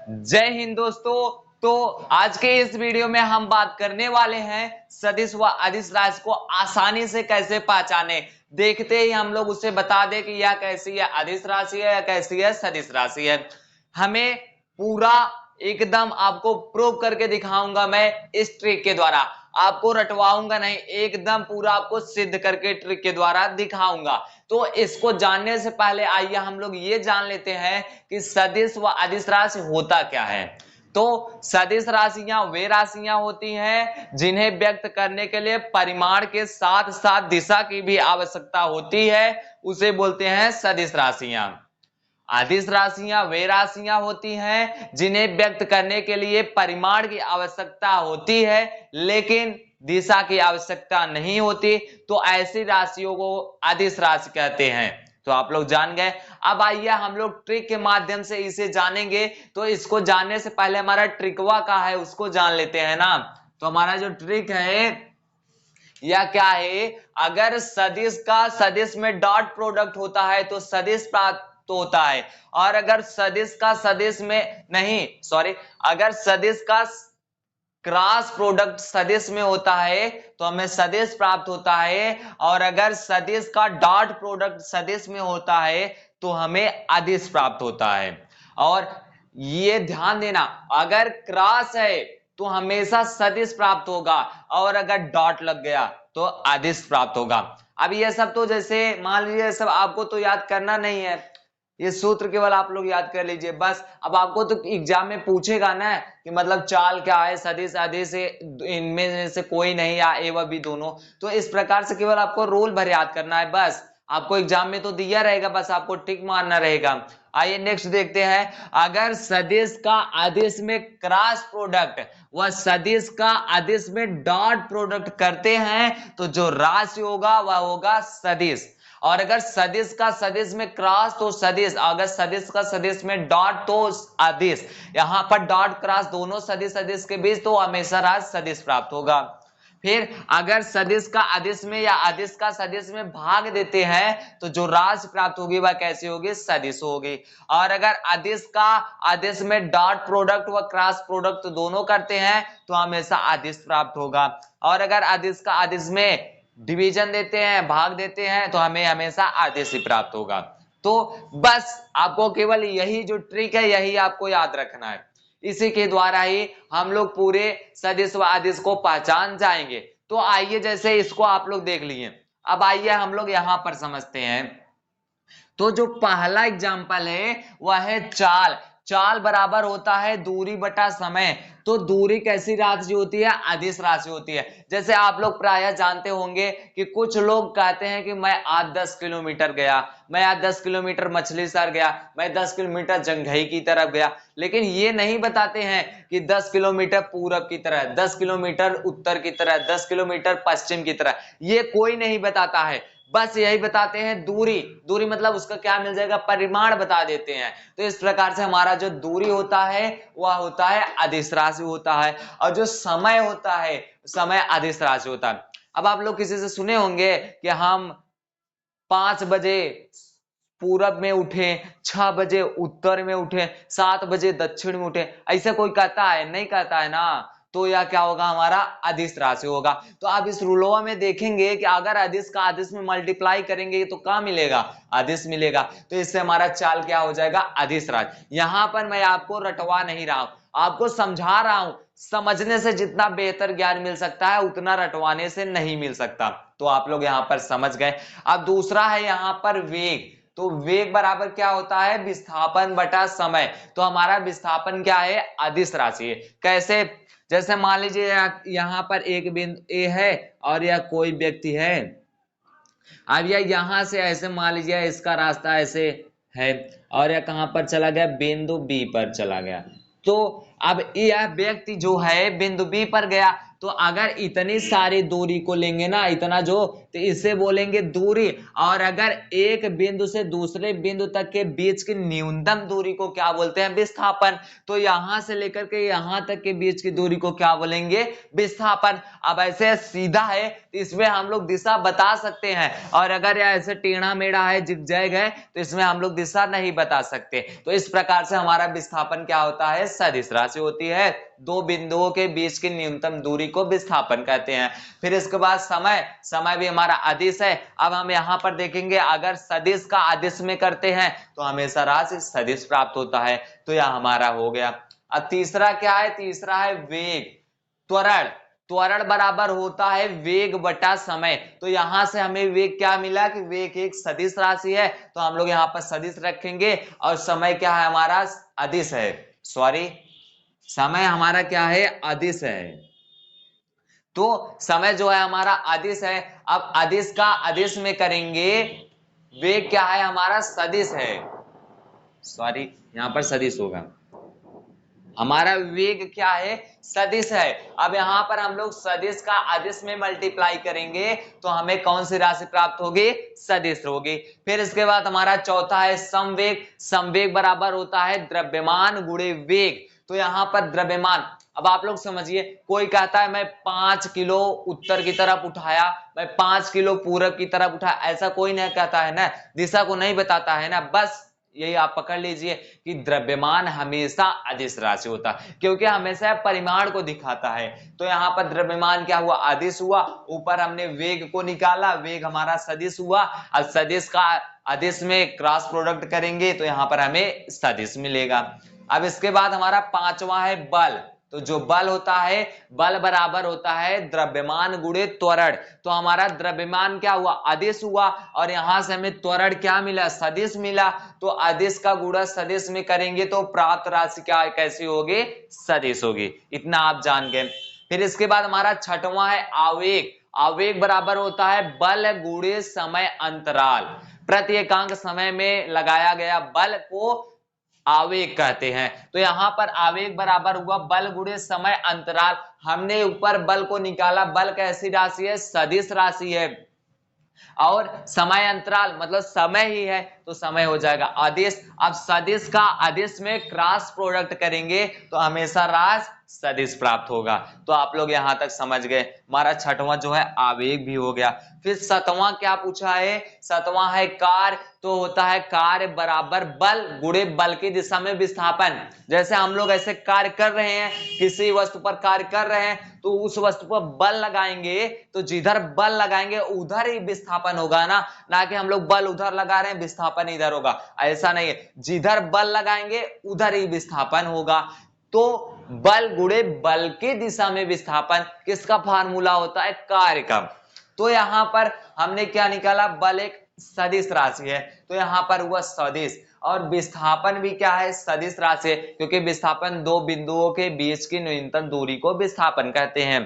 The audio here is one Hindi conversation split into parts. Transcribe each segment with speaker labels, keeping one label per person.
Speaker 1: जय हिंद दोस्तों। तो आज के इस वीडियो में हम बात करने वाले हैं सदिश व अदिश राशि को आसानी से कैसे पहचाने। देखते ही हम लोग उसे बता दें कि यह कैसी है, अदिश राशि है या कैसी है, सदिश राशि है। हमें पूरा एकदम आपको प्रूव करके दिखाऊंगा मैं इस ट्रिक के द्वारा। आपको रटवाऊंगा नहीं, एकदम पूरा आपको सिद्ध करके ट्रिक के द्वारा दिखाऊंगा। तो इसको जानने से पहले आइए हम लोग ये जान लेते हैं कि सदिश व अदिश राशि होता क्या है। तो सदिश राशियां वे राशियां होती हैं जिन्हें व्यक्त करने के लिए परिमाण के साथ साथ दिशा की भी आवश्यकता होती है, उसे बोलते हैं सदिश राशियां। अदिश राशियां वे राशियां होती हैं जिन्हें व्यक्त करने के लिए परिमाण की आवश्यकता होती है लेकिन दिशा की आवश्यकता नहीं होती, तो ऐसी राशियों को अदिश राशि कहते हैं। तो आप लोग जान गए। अब आइए हम लोग ट्रिक के माध्यम से इसे जानेंगे। तो इसको जानने से पहले हमारा ट्रिकवा का है उसको जान लेते हैं ना। तो हमारा जो ट्रिक है या क्या है, अगर सदिश का सदिश में डॉट प्रोडक्ट होता है तो सदिश प्राप्त होता है, और अगर सदिश का सदिश में नहीं, सॉरी, अगर सदिश का क्रॉस प्रोडक्ट सदिश में होता है तो हमें सदिश प्राप्त होता है, और अगर सदिश का डॉट प्रोडक्ट सदिश में होता है तो हमें अदिश प्राप्त होता है। और ये ध्यान देना, अगर क्रॉस है तो हमेशा सदिश प्राप्त होगा, और अगर डॉट लग गया तो अदिश प्राप्त होगा। अब ये सब तो जैसे मान लीजिए सब आपको तो याद करना नहीं है, ये सूत्र केवल आप लोग याद कर लीजिए बस। अब आपको तो एग्जाम में पूछेगा ना कि मतलब चाल क्या है, सदिश अदिश इनमें से कोई नहीं या ए व बी दोनों, तो इस प्रकार से केवल आपको रोल भर याद करना है बस। आपको एग्जाम में तो दिया रहेगा, बस आपको टिक मारना रहेगा। आइए नेक्स्ट देखते हैं, अगर सदिश का अदिश में क्रॉस प्रोडक्ट व सदिश का अदिश में डॉट प्रोडक्ट करते हैं तो जो राशि होगा वह होगा सदिश। और अगर सदिश का सदिश में क्रॉस तो सदिश, अगर सदिश का सदिश में डॉट तो अदिश। यहां पर डॉट क्रॉस दोनों सदिश सदिश के बीच तो हमेशा राशि सदिश प्राप्त होगा। फिर अगर सदिश का अदिश में या अदिश का सदिश में भाग देते हैं तो जो राशि प्राप्त होगी वह कैसी होगी, सदिश होगी। और अगर अदिश का अदिश में डॉट प्रोडक्ट व क्रॉस प्रोडक्ट दोनों करते हैं तो हमेशा अदिश प्राप्त होगा। और अगर अदिश का अदिश में डिवीजन देते हैं, भाग देते हैं, तो हमें हमेशा अदिश ही प्राप्त होगा। तो बस आपको केवल यही जो ट्रिक है यही आपको याद रखना है, इसी के द्वारा ही हम लोग पूरे सदिश व अदिश को पहचान जाएंगे। तो आइए जैसे इसको आप लोग देख लिए, अब आइए हम लोग यहां पर समझते हैं। तो जो पहला एग्जाम्पल है वह है चाल। चाल बराबर होता है दूरी बटा समय। तो दूरी कैसी राशि होती है, अदिश राशि होती है। जैसे आप लोग प्रायः जानते होंगे कि कुछ लोग कहते हैं कि मैं आज 10 किलोमीटर गया, मैं आज 10 किलोमीटर मछली शहर गया, मैं 10 किलोमीटर जंघई की तरफ गया, लेकिन ये नहीं बताते हैं कि 10 किलोमीटर पूरब की तरह, 10 किलोमीटर उत्तर की तरह, 10 किलोमीटर पश्चिम की तरह, ये कोई नहीं बताता है। बस यही बताते हैं दूरी। दूरी मतलब उसका क्या मिल जाएगा, परिमाण बता देते हैं। तो इस प्रकार से हमारा जो दूरी होता है वह होता है अदिश राशि होता है, और जो समय होता है समय अदिश राशि होता है। अब आप लोग किसी से सुने होंगे कि हम 5 बजे पूरब में उठे, 6 बजे उत्तर में उठे, 7 बजे दक्षिण में उठे, ऐसा कोई कहता है? नहीं कहता है ना। तो यह क्या होगा, हमारा अदिश राशि होगा। तो आप इस रूलोवा में देखेंगे कि अगर अदिश का अदिश में मल्टीप्लाई करेंगे तो क्या मिलेगा, अदिश मिलेगा। तो इससे हमारा चाल क्या हो जाएगा, अदिश राशि। यहां पर मैं आपको रटवा नहीं रहा हूं, आपको समझा रहा हूं। समझने से जितना बेहतर ज्ञान मिल सकता है उतना रटवाने से नहीं मिल सकता। तो आप लोग यहां पर समझ गए। अब दूसरा है यहां पर वेग। तो वेग बराबर क्या होता है, विस्थापन बटा समय। तो हमारा विस्थापन क्या है, अदिश राशि है। कैसे, जैसे मान लीजिए यहां पर एक बिंदु ए है और यह कोई व्यक्ति है। अब यह यहां से ऐसे मान लीजिए इसका रास्ता ऐसे है, और यह कहां पर चला गया, बिंदु बी पर चला गया। तो अब यह व्यक्ति जो है बिंदु बी पर गया, तो अगर इतनी सारी दूरी को लेंगे ना, इतना जो, तो इसे बोलेंगे दूरी। और अगर एक बिंदु से दूसरे बिंदु तक के बीच की न्यूनतम दूरी को क्या बोलते हैं? विस्थापन। तो यहां से लेकर के यहां तक के बीच की दूरी को क्या बोलेंगे? विस्थापन। अब ऐसे सीधा है तो इसमें हम लोग दिशा बता सकते हैं, और अगर ऐसे टेढ़ा मेढ़ा है, जिगजैग है, तो इसमें हम लोग दिशा नहीं बता सकते। तो इस प्रकार से हमारा विस्थापन क्या होता है? सदिश राशि होती है। दो बिंदुओं के बीच की न्यूनतम दूरी को विस्थापन कहते हैं। फिर इसके बाद समय, समय भी हमारा अदिश है। अब हम यहां पर देखेंगे, अगर सदिश का अदिश में करते हैं तो हमेशा राशि सदिश प्राप्त होता है। तो यह हमारा हो गया। अब तीसरा क्या है? तीसरा है वेग, त्वरण। त्वरण बराबर होता है वेग बटा समय। तो यहां से हमें वेग क्या मिला कि वेग एक सदिश राशि है, तो हम लोग यहां पर सदिश रखेंगे। और समय क्या है? हमारा अदिश है। सॉरी, समय हमारा क्या है? अदिश है। तो समय जो है हमारा अदिश है। अब अदिश का अदिश में करेंगे, वेग क्या है? हमारा सदिश है। सॉरी, यहां पर सदिश होगा। हमारा वेग क्या है? सदिश है। अब यहां पर हम लोग सदिश का अदिश में मल्टीप्लाई करेंगे तो हमें कौन सी राशि प्राप्त होगी? सदिश होगी। फिर इसके बाद हमारा चौथा है संवेग। संवेग बराबर होता है द्रव्यमान गुणे वेग। तो यहां पर द्रव्यमान, अब आप लोग समझिए, कोई कहता है मैं 5 किलो उत्तर की तरफ उठाया, मैं 5 किलो पूरब की तरफ उठाया, ऐसा कोई नहीं कहता है ना, दिशा को नहीं बताता है ना। बस यही आप पकड़ लीजिए कि द्रव्यमान हमेशा अदिश राशि होता है, क्योंकि हमेशा परिमाण को दिखाता है। तो यहां पर द्रव्यमान क्या हुआ? अदिश हुआ। ऊपर हमने वेग को निकाला, वेग हमारा सदिश हुआ। अब सदिश का अदिश में क्रॉस प्रोडक्ट करेंगे तो यहां पर हमें सदिश मिलेगा। अब इसके बाद हमारा पांचवा है बल। तो जो बल होता है, बल बराबर होता है द्रव्यमान गुणे त्वरण। तो हमारा द्रव्यमान क्या हुआ? अदिश हुआ, और यहां से हमें त्वरण क्या मिला? सदिश मिला। तो अदिश का गुणा सदिश में करेंगे तो प्राप्त राशि क्या कैसी होगी? सदिश होगी। इतना आप जान गए। फिर इसके बाद हमारा छठवां है आवेग। आवेग बराबर होता है बल गुणे समय अंतराल। प्रति एकांक समय में लगाया गया बल को आवेग कहते हैं। तो यहां पर आवेग बराबर हुआ बल गुणे समय अंतराल। हमने ऊपर बल को निकाला, बल कैसी राशि है? सदिश राशि है। और समय अंतराल मतलब समय ही है, तो समय हो जाएगा अदिश। अब सदिश का अदिश में क्रॉस प्रोडक्ट करेंगे तो हमेशा राशि सदिश प्राप्त होगा। तो आप लोग यहां तक समझ गए। हमारा छठवां जो है आवेग भी हो गया। फिर सतवां क्या पूछा है? सतवां है कार्य। तो होता है कार्य बराबर बल गुणे बल की दिशा में विस्थापन। जैसे हम लोग ऐसे कार्य कर रहे हैं, किसी वस्तु पर कार्य कर रहे हैं, तो उस वस्तु पर बल लगाएंगे, तो जिधर बल लगाएंगे उधर ही विस्थापन होगा ना कि हम लोग बल उधर लगा रहे हैं विस्थापन इधर होगा, ऐसा नहीं है। जिधर बल लगाएंगे उधर ही विस्थापन होगा। तो बल गुणे बल की दिशा में विस्थापन किसका फार्मूला होता है? कार्य का। तो यहां पर हमने क्या निकाला? बल एक सदिश राशि है, तो यहां पर हुआ सदिश। और विस्थापन भी क्या है? सदिश राशि है, क्योंकि विस्थापन दो बिंदुओं के बीच की न्यूनतम दूरी को विस्थापन कहते हैं।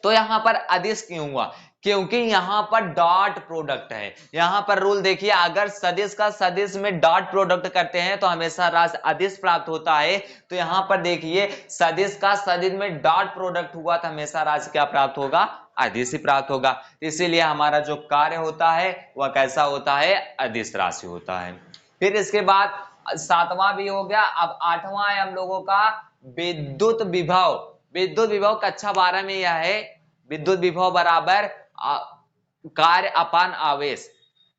Speaker 1: तो यहां पर अदिश क्यों हुआ? क्योंकि यहां पर डॉट प्रोडक्ट है। यहां पर रूल देखिए, अगर सदिश का सदिश में डॉट प्रोडक्ट करते हैं तो हमेशा राशि अदिश प्राप्त होता है। तो यहां पर देखिए, सदिश का सदिश में डॉट प्रोडक्ट हुआ तो हमेशा राशि क्या प्राप्त होगा? अदिश ही प्राप्त होगा। इसीलिए हमारा जो कार्य होता है वह कैसा होता है? अदिश राशि होता है। फिर इसके बाद सातवां भी हो गया। अब आठवां है हम लोगों का विद्युत विभव। विद्युत विभव कक्षा 12 में यह है, विद्युत विभव बराबर कार्य अपान आवेश,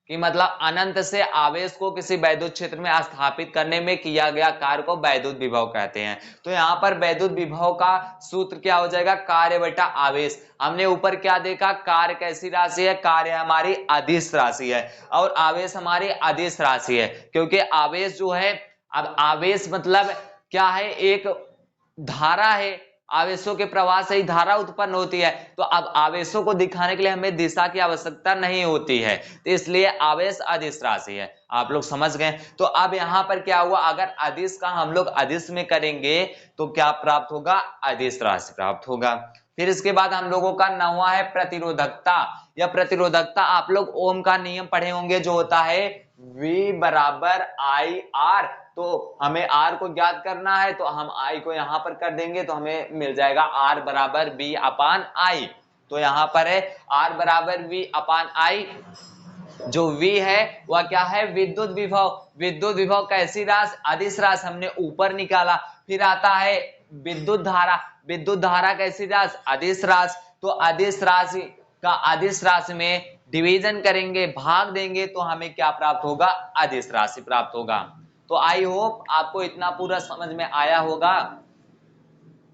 Speaker 1: कि मतलब अनंत से आवेश को किसी वैद्युत क्षेत्र में स्थापित करने में किया गया कार्य को वैद्युत विभव कहते हैं। तो यहां पर वैद्युत विभव का सूत्र क्या हो जाएगा? कार्य बटा आवेश। हमने ऊपर क्या देखा? कार्य कैसी राशि है? कार्य हमारी अदिश राशि है, और आवेश हमारी अदिश राशि है। क्योंकि आवेश जो है, अब आवेश मतलब क्या है? एक धारा है, आवेशों के प्रवाह से ही धारा उत्पन्न होती है। तो अब आवेशों को दिखाने के लिए हमें दिशा की आवश्यकता नहीं होती है, तो इसलिए आवेश अदिश राशि है। आप लोग समझ गए। तो अब यहां पर क्या हुआ? अगर अदिश का हम लोग अदिश में करेंगे तो क्या प्राप्त होगा? अदिश राशि प्राप्त होगा। फिर इसके बाद हम लोगों का नौवां है प्रतिरोधकता। या प्रतिरोधकता आप लोग ओम का नियम पढ़े होंगे, जो होता है V बराबर I R। तो हमें आर को ज्ञात करना है, तो हम आई को यहां पर कर देंगे तो हमें मिल जाएगा आर बराबर बी अपान आई। तो यहां पर है आर बराबर वी अपान आई। जो V है वह क्या है, विद्युत विभव। विद्युत विभव कैसी राशि, अदिश राशि, हमने ऊपर निकाला। फिर आता है विद्युत धारा। विद्युत धारा कैसी राशि, अदिश राशि। तो अदिश राशि का अदिश राशि में डिवीजन करेंगे, भाग देंगे, तो हमें क्या प्राप्त होगा, अदिश राशि प्राप्त होगा। तो आई होप आपको इतना पूरा समझ में आया होगा।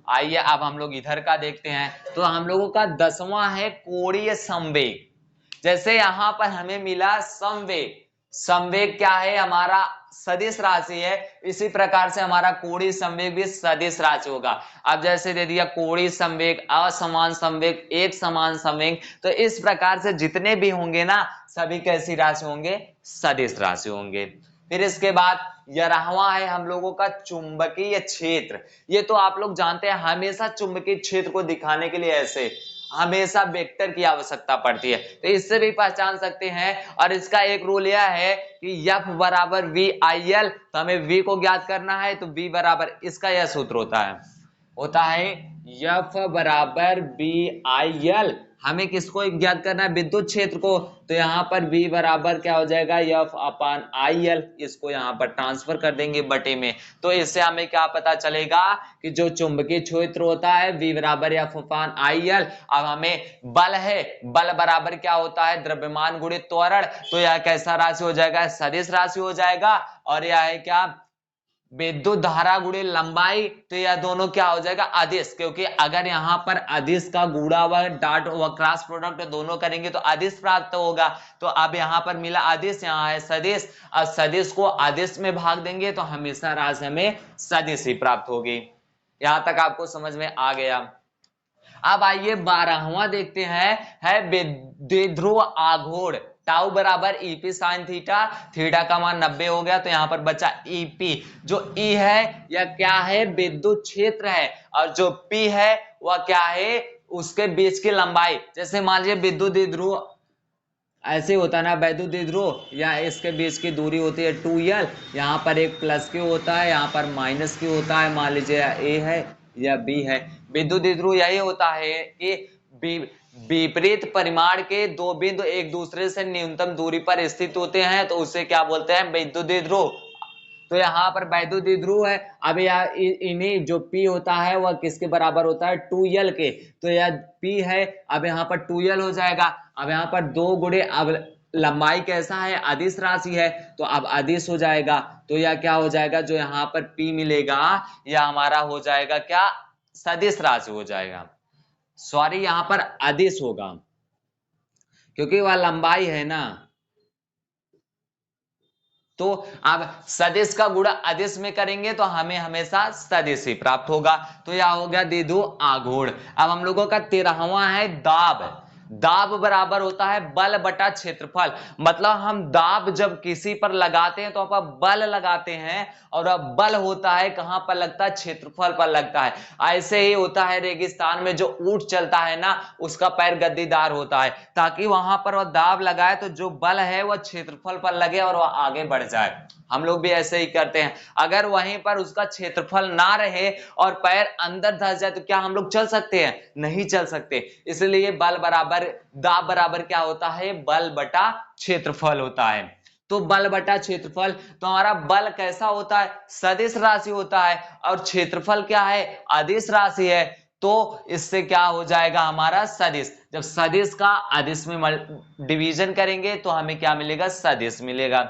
Speaker 1: आइए अब हम लोग इधर का देखते हैं। तो हम लोगों का 10वां है कोणीय संवेग। जैसे यहां पर हमें मिला संवेग, संवेग क्या है, हमारा सदिश राशि है। इसी प्रकार से हमारा कोणीय संवेग भी सदिश राशि होगा। अब जैसे दे दिया कोणीय संवेग, असमान संवेग, एक समान संवेग, तो इस प्रकार से जितने भी होंगे ना, सभी कैसी राशि होंगे, सदिश राशि होंगे। फिर इसके बाद 11वां है हम लोगों का चुंबकीय क्षेत्र। ये तो आप लोग जानते हैं, हमेशा चुंबकीय क्षेत्र को दिखाने के लिए ऐसे हमेशा वेक्टर की आवश्यकता पड़ती है, तो इससे भी पहचान सकते हैं। और इसका एक रूल यह है कि F बराबर वी आई एल, तो हमें V को ज्ञात करना है, तो V बराबर, इसका यह सूत्र होता है F बराबर बी आई एल। हमें किसको ज्ञात करना है, विद्युत क्षेत्र को, तो यहाँ पर V बराबर क्या हो जाएगा, F अपान आई एल। इसको यहाँ पर ट्रांसफर कर देंगे बटे में, तो इससे हमें क्या पता चलेगा कि जो चुंबकीय क्षेत्र होता है V बराबर F अपान आई एल। अब हमें बल है, बल बराबर क्या होता है, द्रव्यमान गुणित त्वरण, तो यह कैसा राशि हो जाएगा, सदिश राशि हो जाएगा। और यह है क्या, विद्युत धारा गुणे लंबाई, तो यह दोनों क्या हो जाएगा, अदिश। क्योंकि अगर यहां पर अदिश का गुणा व डॉट व क्रॉस प्रोडक्ट दोनों करेंगे तो अदिश प्राप्त होगा। तो अब यहां पर मिला अदिश, यहां है सदिश। अब सदिश को अदिश में भाग देंगे तो हमेशा राशि हमें सदिश ही प्राप्त होगी। यहां तक आपको समझ में आ गया। अब आइए 12वां देखते हैं, है द्विध्रुव आघूर्ण। टाउ बराबर ईपी साइन थीटा, थीटा का मान 90 हो गया, तो यहां पर बचा ईपी। जो ई है यह क्या है, विद्युत क्षेत्र है, और जो पी है वह क्या है, उसके बीच की लंबाई। जैसे मान लीजिए विद्युत द्विध्रुव ऐसे होता है ना, वैद्युत द्विध्रुव या इसके बीच की दूरी होती है 2l। यहाँ पर एक प्लस क्यू होता है, यहाँ पर माइनस क्यू होता है। मान लीजिए ए है या बी है। विद्युत द्विध्रुव यही होता है कि विपरीत परिमाण के दो बिंदु एक दूसरे से न्यूनतम दूरी पर स्थित होते हैं, तो उसे क्या बोलते हैं, विद्युत द्विध्रुव। तो यहाँ पर वैद्युत द्विध्रुव है। अब यार इन्हीं जो P होता है वह किसके बराबर होता है, 2l के, तो यह P है। अब यहाँ पर 2l हो जाएगा। अब यहाँ पर 2 गुणे, अब लंबाई कैसा है, अदिश राशि है, तो अब अदिश हो जाएगा। तो यह क्या हो जाएगा, जो यहाँ पर P मिलेगा यह हमारा हो जाएगा क्या, सदिश राशि हो जाएगा। सॉरी, यहाँ पर अदिश होगा क्योंकि वह लंबाई है ना। तो अब सदिश का गुणा अदिश में करेंगे तो हमें हमेशा सदिश ही प्राप्त होगा। तो यह हो गया द्विध्रुव आघूर्ण। अब हम लोगों का 13वां है दाब। दाब बराबर होता है बल बटा क्षेत्रफल। मतलब हम दाब जब किसी पर लगाते हैं तो आप बल लगाते हैं, और अब बल होता है कहां पर लगता है, क्षेत्रफल पर लगता है। ऐसे ही होता है रेगिस्तान में जो ऊंट चलता है ना, उसका पैर गद्दीदार होता है, ताकि वहां पर वह दाब लगाए तो जो बल है वह क्षेत्रफल पर लगे और वह आगे बढ़ जाए। हम लोग भी ऐसे ही करते हैं। अगर वहीं पर उसका क्षेत्रफल ना रहे और पैर अंदर धंस जाए तो क्या हम लोग चल सकते हैं, नहीं चल सकते। इसलिए बल बराबर, दाब बराबर क्या होता है, बल बटा क्षेत्रफल होता है। तो बल बटा क्षेत्रफल, तो हमारा बल कैसा होता है, सदिश राशि होता है, और क्षेत्रफल क्या है, अदिश राशि है। तो इससे क्या हो जाएगा हमारा सदिश। जब सदिश का अदिश में डिवीजन करेंगे तो हमें क्या मिलेगा, सदिश मिलेगा।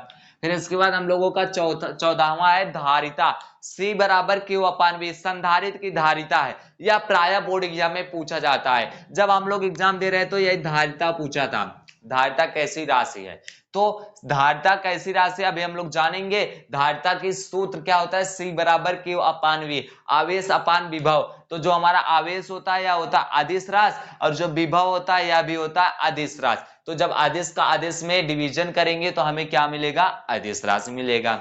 Speaker 1: फिर इसके बाद हम लोगों का 14वां है धारिता। C बराबर क्यू अपान V, संधारित्र की धारिता है। यह प्रायः बोर्ड एग्जाम में पूछा जाता है। जब हम लोग एग्जाम दे रहे हैं तो यही धारिता पूछा था, धारिता कैसी राशि है। तो धारिता कैसी राशि अभी हम लोग जानेंगे। धारिता की सूत्र क्या होता है, C बराबर क्यू अपान V, आवेश अपान विभव। तो जो हमारा आवेश होता है यह होता है अदिश राशि, और जो विभव होता है यह भी होता है अदिश राशि। तो जब अदिश का अदिश में डिवीजन करेंगे तो हमें क्या मिलेगा, अदिश राशि मिलेगा।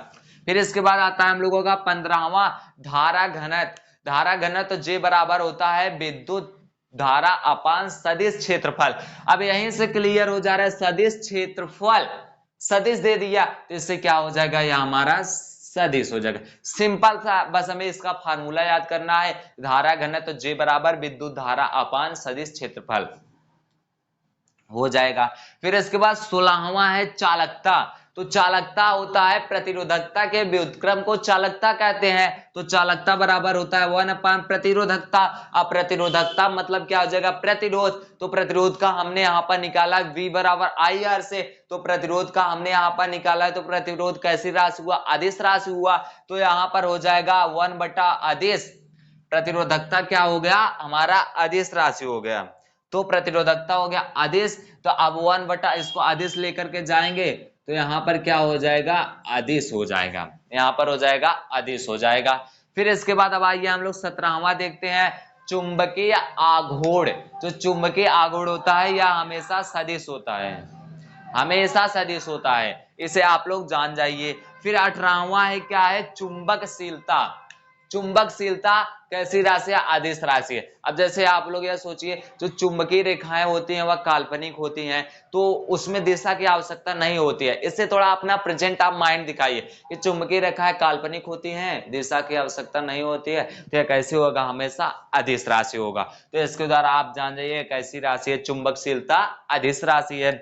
Speaker 1: फिर इसके बाद आता है हम लोगों का 15वां धारा घनत्व। धारा घनत्व J बराबर होता है विद्युत धारा अपान सदिश क्षेत्रफल। अब यहीं से क्लियर हो जा रहा है, सदिश क्षेत्रफल, सदिश दे दिया तो इससे क्या हो जाएगा, यह हमारा सदिश हो जाएगा। सिंपल सा, बस हमें इसका फार्मूला याद करना है, धारा घनत्व J बराबर विद्युत धारा अपान सदिश क्षेत्रफल हो जाएगा। फिर इसके बाद 16वां है चालकता। तो चालकता होता है प्रतिरोधकता के व्युत्क्रम को चालकता कहते हैं। तो चालकता बराबर होता है 1 अपान प्रतिरोधकता। अब प्रतिरोधकता मतलब क्या हो जाएगा, प्रतिरोध। तो प्रतिरोध का हमने यहाँ पर निकाला V बराबर IR से, तो प्रतिरोध का हमने यहाँ पर निकाला है, तो प्रतिरोध कैसी राशि हुआ, अदिश राशि हुआ। तो यहाँ पर हो जाएगा 1 बटा अदिश, प्रतिरोधकता क्या हो गया हमारा, अदिश राशि हो गया। तो प्रतिरोधकता हो गया अदिश। तो अब 1 बटा इसको अदिश लेकर के जाएंगे तो यहाँ पर क्या हो जाएगा, अदिश हो जाएगा, यहाँ पर हो जाएगा अदिश हो जाएगा। फिर इसके बाद अब आइए हम लोग 17वां देखते हैं, चुंबकीय आघूर्ण। तो चुंबकीय आघूर्ण होता है या हमेशा सदिश होता है, हमेशा सदिश होता है, इसे आप लोग जान जाइए। फिर 18वां है क्या है, चुंबकशीलता। चुंबकशीलता कैसी राशि है, अदिश राशि है। अब जैसे आप लोग यह सोचिए, जो चुंबकीय रेखाएं होती हैं वह काल्पनिक होती हैं, तो उसमें दिशा की आवश्यकता नहीं होती है। इससे थोड़ा अपना प्रेजेंट आप माइंड दिखाइए कि चुंबकीय रेखाएं काल्पनिक होती हैं, दिशा की आवश्यकता नहीं होती है, तो यह कैसे होगा, हमेशा अदिश राशि होगा। तो इसके द्वारा आप जान जाइए कैसी राशि है, चुंबकशीलता अदिश राशि है।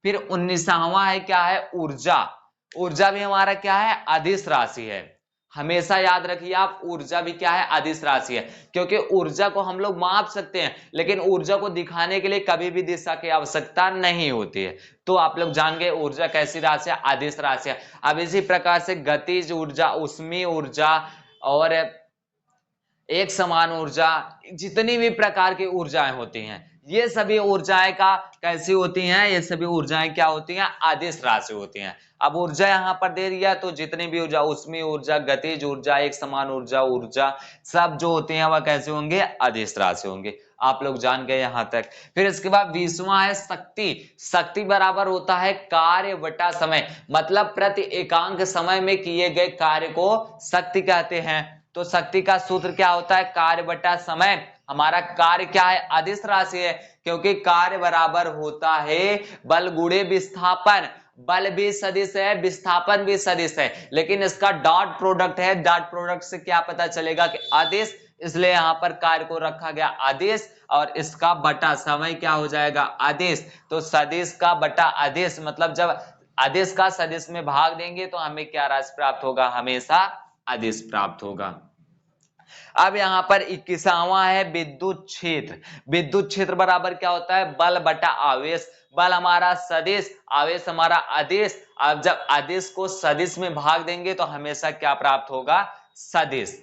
Speaker 1: फिर 19वां है क्या है, ऊर्जा। ऊर्जा भी हमारा क्या है, अदिश राशि है। हमेशा याद रखिए आप, ऊर्जा भी क्या है, अदिश राशि है। क्योंकि ऊर्जा को हम लोग माप सकते हैं, लेकिन ऊर्जा को दिखाने के लिए कभी भी दिशा की आवश्यकता नहीं होती है। तो आप लोग जान गए ऊर्जा कैसी राशि है, अदिश राशि है। अब इसी प्रकार से गतिज ऊर्जा, ऊष्मीय ऊर्जा और एक समान ऊर्जा, जितनी भी प्रकार की ऊर्जाएं होती हैं, ये सभी ऊर्जाएं का कैसी होती हैं, ये सभी ऊर्जाएं क्या होती हैं, अदिश राशि होती हैं। अब ऊर्जा यहाँ पर दे दिया, तो जितनी भी ऊर्जा, उसमें ऊर्जा, गतिज ऊर्जा, एक समान ऊर्जा, ऊर्जा सब जो होती हैं वह कैसे होंगे, अदिश राशि होंगे। आप लोग जान गए यहां तक। फिर इसके बाद 20वां है शक्ति। शक्ति बराबर होता है कार्य बटा समय, मतलब प्रति एकांक समय में किए गए कार्य को शक्ति कहते हैं। तो शक्ति का सूत्र क्या होता है, कार्य बटा समय। हमारा कार्य क्या है, अदिश राशि है, क्योंकि कार्य बराबर होता है बल गुणे विस्थापन। बल भी सदिश है, विस्थापन भी सदिश है, लेकिन इसका डॉट प्रोडक्ट है। डॉट प्रोडक्ट से क्या पता चलेगा कि अदिश, इसलिए यहां पर कार्य को रखा गया अदिश, और इसका बटा समय क्या हो जाएगा, अदिश। तो सदिश का बटा अदिश, मतलब जब अदिश का सदिश में भाग देंगे तो हमें क्या राशि प्राप्त होगा, हमेशा अदिश प्राप्त होगा। अब यहां पर 21वां है विद्युत क्षेत्र। विद्युत क्षेत्र बराबर क्या होता है, बल बटा आवेश। बल हमारा सदिश, आवेश हमारा अदिश। अब जब अदिश को सदिश में भाग देंगे तो हमेशा क्या प्राप्त होगा, सदिश।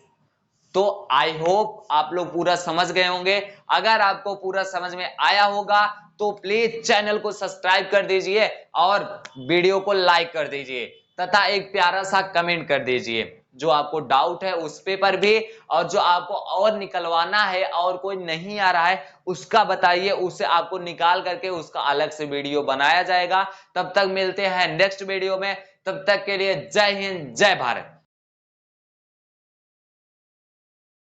Speaker 1: तो आई होप आप लोग पूरा समझ गए होंगे। अगर आपको पूरा समझ में आया होगा तो प्लीज चैनल को सब्सक्राइब कर दीजिए और वीडियो को लाइक कर दीजिए, तथा एक प्यारा सा कमेंट कर दीजिए। जो आपको डाउट है उस पेपर भी, और जो आपको और निकलवाना है और कोई नहीं आ रहा है उसका बताइए, उसे आपको निकाल करके उसका अलग से वीडियो बनाया जाएगा। तब तक मिलते हैं नेक्स्ट वीडियो में, तब तक के लिए जय हिंद जय भारत।